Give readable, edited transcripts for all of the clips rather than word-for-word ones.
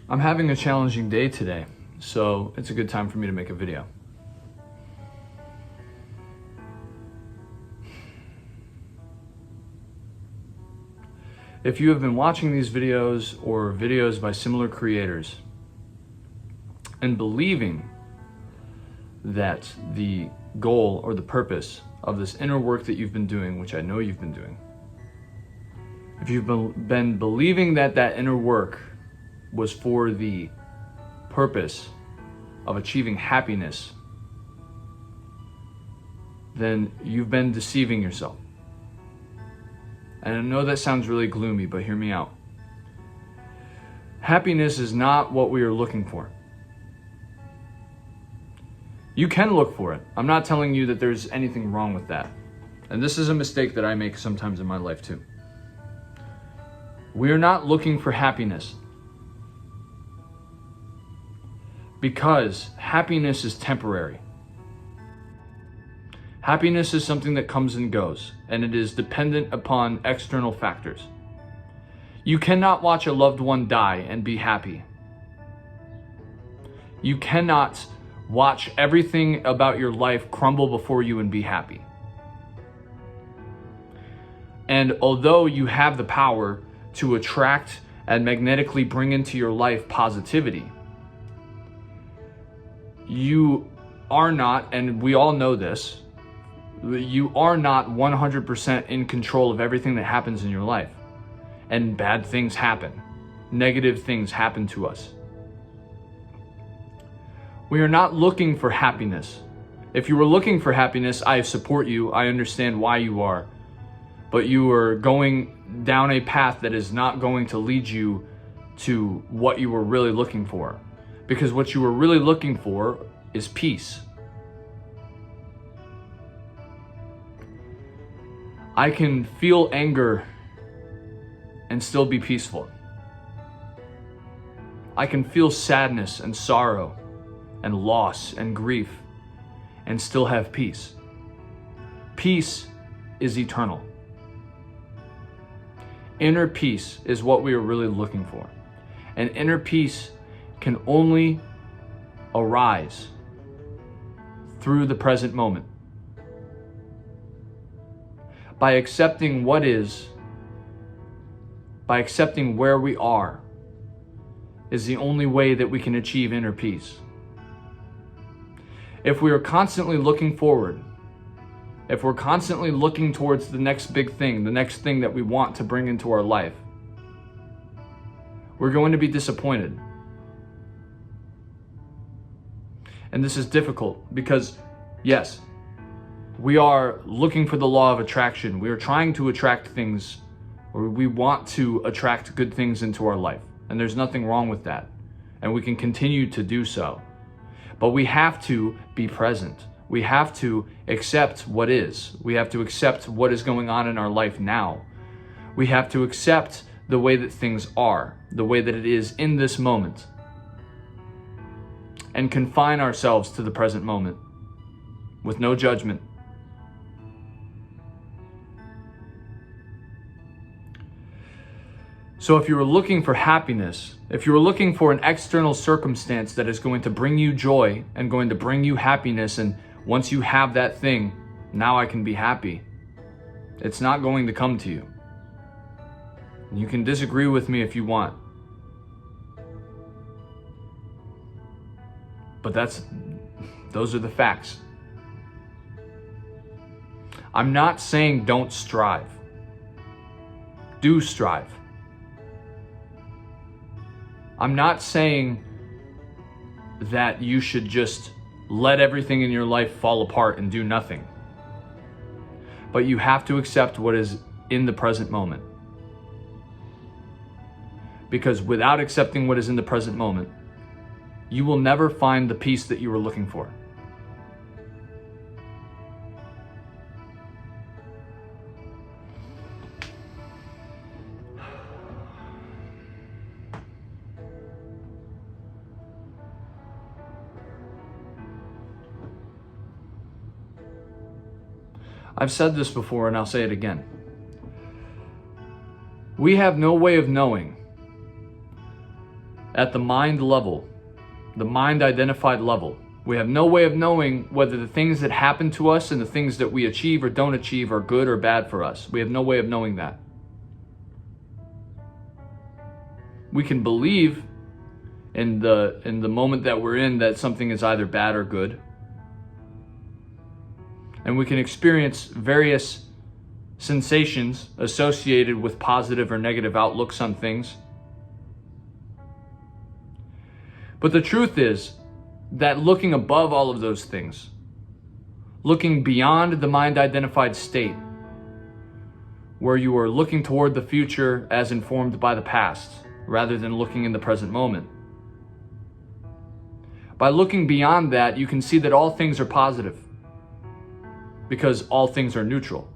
I'm having a challenging day today, so it's a good time for me to make a video. If you have been watching these videos or videos by similar creators and believing that the goal or the purpose of this inner work that you've been doing, which I know you've been doing, if you've been believing that that inner work was for the purpose of achieving happiness, then you've been deceiving yourself. And I know that sounds really gloomy, but hear me out. Happiness is not what we are looking for. You can look for it. I'm not telling you that there's anything wrong with that. And this is a mistake that I make sometimes in my life too. We are not looking for happiness, because happiness is temporary. Happiness is something that comes and goes, and it is dependent upon external factors. You cannot watch a loved one die and be happy. You cannot watch everything about your life crumble before you and be happy. And although you have the power to attract and magnetically bring into your life positivity, you are not, and we all know this, you are not 100% in control of everything that happens in your life. And bad things happen. Negative things happen to us. We are not looking for happiness. If you were looking for happiness, I support you. I understand why you are. But you are going down a path that is not going to lead you to what you were really looking for. Because what you were really looking for is peace. I can feel anger and still be peaceful. I can feel sadness and sorrow and loss and grief and still have peace. Peace is eternal. Inner peace is what we are really looking for. And inner peace can only arise through the present moment. By accepting what is, by accepting where we are, is the only way that we can achieve inner peace. If we are constantly looking forward, if we're constantly looking towards the next big thing, the next thing that we want to bring into our life, we're going to be disappointed. And this is difficult because, yes, we are looking for the law of attraction. We are trying to attract things, or we want to attract good things into our life. And there's nothing wrong with that. And we can continue to do so. But we have to be present. We have to accept what is. We have to accept what is going on in our life now. We have to accept the way that things are, the way that it is in this moment, and confine ourselves to the present moment with no judgment. So if you were looking for happiness, if you were looking for an external circumstance that is going to bring you joy and going to bring you happiness, and once you have that thing, now I can be happy, it's not going to come to you. You can disagree with me if you want. But those are the facts. I'm not saying don't strive. Do strive. I'm not saying that you should just let everything in your life fall apart and do nothing. But you have to accept what is in the present moment. Because without accepting what is in the present moment, you will never find the peace that you were looking for. I've said this before and I'll say it again. We have no way of knowing at the mind level, the mind identified level. We have no way of knowing whether the things that happen to us and the things that we achieve or don't achieve are good or bad for us. We have no way of knowing that. We can believe in the moment that we're in that something is either bad or good. And we can experience various sensations associated with positive or negative outlooks on things. But the truth is that looking above all of those things, looking beyond the mind-identified state, where you are looking toward the future as informed by the past, rather than looking in the present moment. By looking beyond that, you can see that all things are positive, because all things are neutral.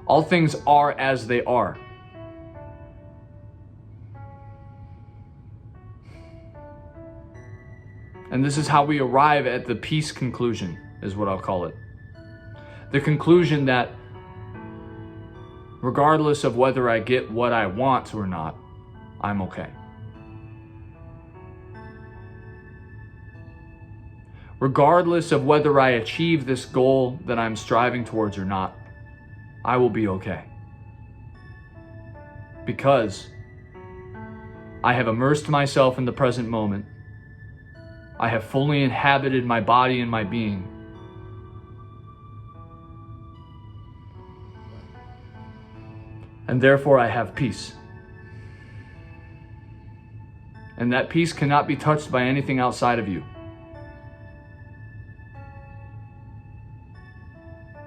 All things are as they are. And this is how we arrive at the peace conclusion, is what I'll call it. The conclusion that regardless of whether I get what I want or not, I'm okay. Regardless of whether I achieve this goal that I'm striving towards or not, I will be okay. Because I have immersed myself in the present moment. I have fully inhabited my body and my being. And therefore I have peace. And that peace cannot be touched by anything outside of you.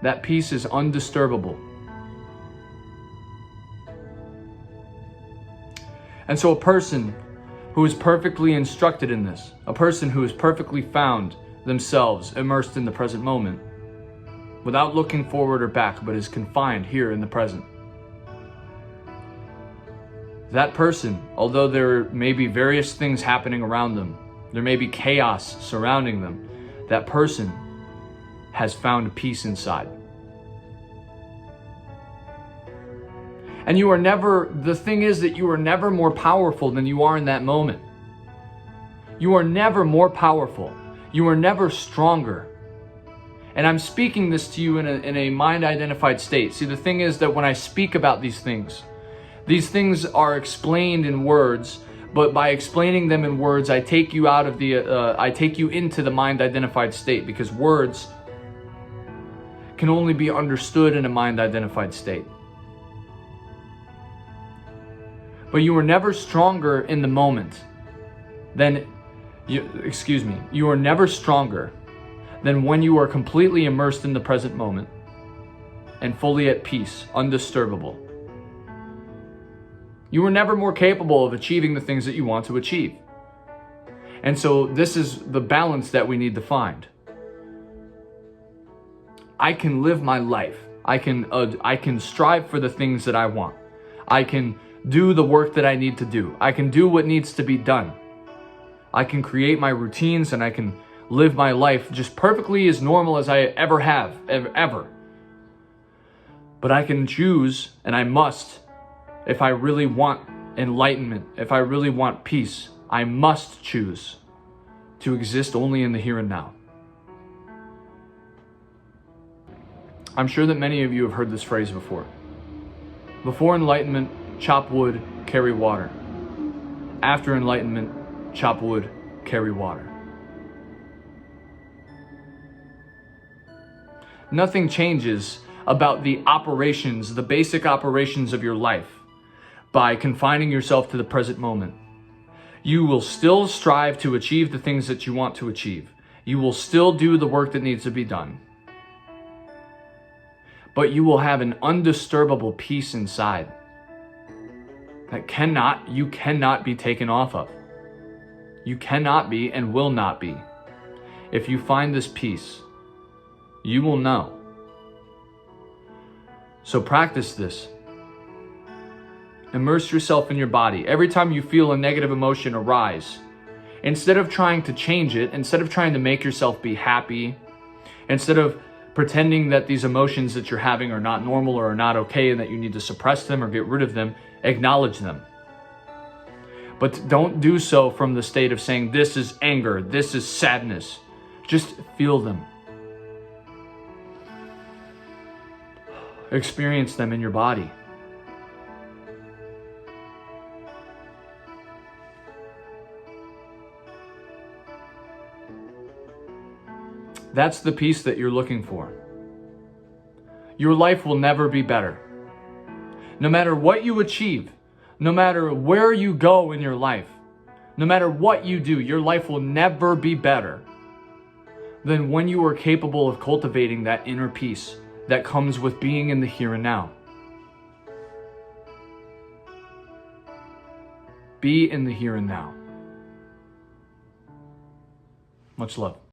That peace is undisturbable. And so a person who is perfectly instructed in this, a person who has perfectly found themselves immersed in the present moment, without looking forward or back, but is confined here in the present. That person, although there may be various things happening around them, there may be chaos surrounding them, that person has found peace inside. And the thing is that you are never more powerful than you are in that moment. You are never more powerful. You are never stronger. And I'm speaking this to you in a mind-identified state. See, the thing is that when I speak about these things are explained in words, but by explaining them in words, I take you into the mind-identified state, because words can only be understood in a mind-identified state. But you are never stronger in the moment you are never stronger than when you are completely immersed in the present moment and fully at peace, undisturbable. You are never more capable of achieving the things that you want to achieve. And so this is the balance that we need to find. I can live my life. I can strive for the things that I want. I can do the work that I need to do. I can do what needs to be done. I can create my routines and I can live my life just perfectly as normal as I ever have, ever. But I can choose, and I must, if I really want enlightenment, if I really want peace, I must choose to exist only in the here and now. I'm sure that many of you have heard this phrase before. Before enlightenment, chop wood, carry water. After enlightenment, chop wood, carry water. Nothing changes about the operations, the basic operations of your life by confining yourself to the present moment. You will still strive to achieve the things that you want to achieve. You will still do the work that needs to be done. But you will have an undisturbable peace inside that you cannot be taken off of. You cannot be and will not be. If you find this peace, you will know. So practice this. Immerse yourself in your body. Every time you feel a negative emotion arise, instead of trying to change it, instead of trying to make yourself be happy, instead of pretending that these emotions that you're having are not normal or are not okay and that you need to suppress them or get rid of them, acknowledge them. But don't do so from the state of saying, this is anger, this is sadness. Just feel them. Experience them in your body. That's the peace that you're looking for. Your life will never be better. No matter what you achieve, no matter where you go in your life, no matter what you do, your life will never be better than when you are capable of cultivating that inner peace that comes with being in the here and now. Be in the here and now. Much love.